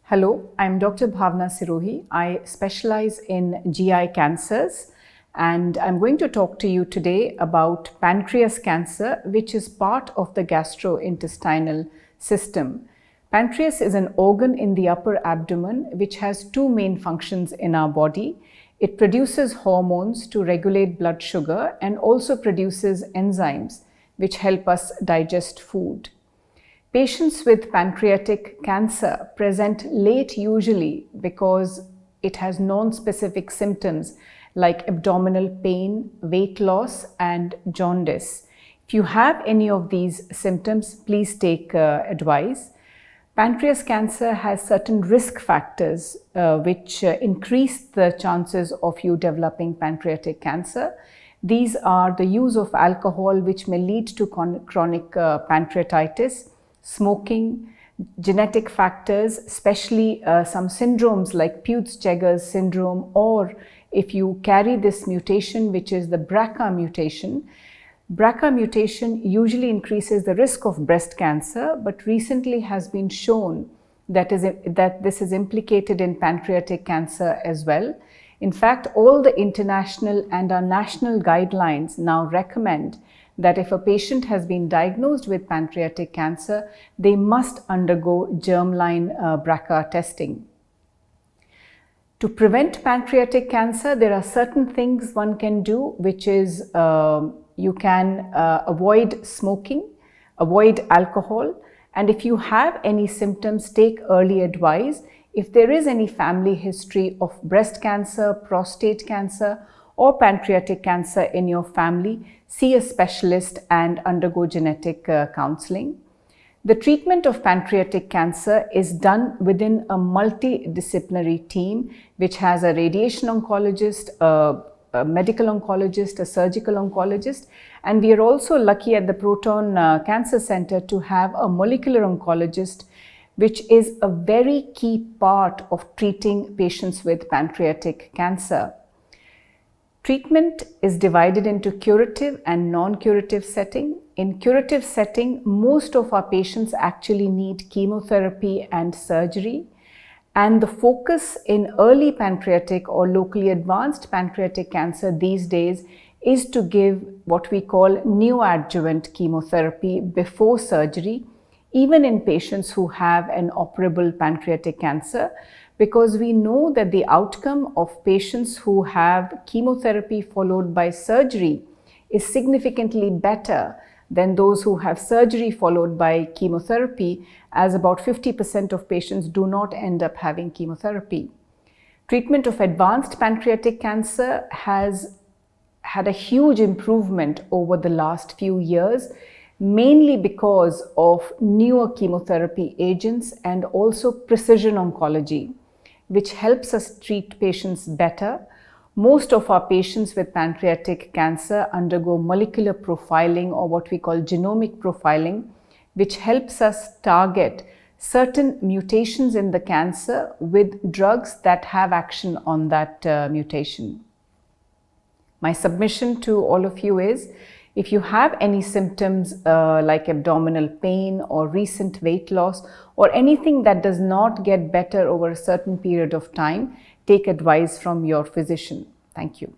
Hello, I'm Dr. Bhawna Sirohi. I specialize in GI cancers, and I'm going to talk to you today about pancreas cancer, which is part of the gastrointestinal system. Pancreas is an organ in the upper abdomen which has two main functions in our body. It produces hormones to regulate blood sugar and also produces enzymes which help us digest food. Patients with pancreatic cancer present late usually because it has non-specific symptoms like abdominal pain, weight loss, and jaundice. If you have any of these symptoms, please take advice. Pancreas cancer has certain risk factors which increase the chances of you developing pancreatic cancer. These are the use of alcohol, which may lead to chronic pancreatitis, smoking, genetic factors, especially some syndromes like Peutz-Jeghers syndrome, or if you carry this mutation, which is the BRCA mutation. BRCA mutation usually increases the risk of breast cancer, but recently has been shown that this is implicated in pancreatic cancer as well. In fact, all the international and our national guidelines now recommend that if a patient has been diagnosed with pancreatic cancer, they must undergo germline BRCA testing. To prevent pancreatic cancer, there are certain things one can do, which is you can avoid smoking, avoid alcohol, and if you have any symptoms, take early advice. If there is any family history of breast cancer, prostate cancer, or pancreatic cancer in your family, see a specialist and undergo genetic counseling. The treatment of pancreatic cancer is done within a multidisciplinary team which has a radiation oncologist, a medical oncologist, a surgical oncologist, and we are also lucky at the Proton Cancer Centre to have a molecular oncologist, which is a very key part of treating patients with pancreatic cancer. Treatment is divided into curative and non-curative setting. In curative setting, most of our patients actually need chemotherapy and surgery. And the focus in early pancreatic or locally advanced pancreatic cancer these days is to give what we call neoadjuvant chemotherapy before surgery, even in patients who have an operable pancreatic cancer, because we know that the outcome of patients who have chemotherapy followed by surgery is significantly better than those who have surgery followed by chemotherapy, as about 50% of patients do not end up having chemotherapy. Treatment of advanced pancreatic cancer has had a huge improvement over the last few years, mainly because of newer chemotherapy agents and also precision oncology, which helps us treat patients better. Most of our patients with pancreatic cancer undergo molecular profiling, or what we call genomic profiling, which helps us target certain mutations in the cancer with drugs that have action on that mutation. My submission to all of you is, if you have any symptoms like abdominal pain or recent weight loss or anything that does not get better over a certain period of time, take advice from your physician. Thank you.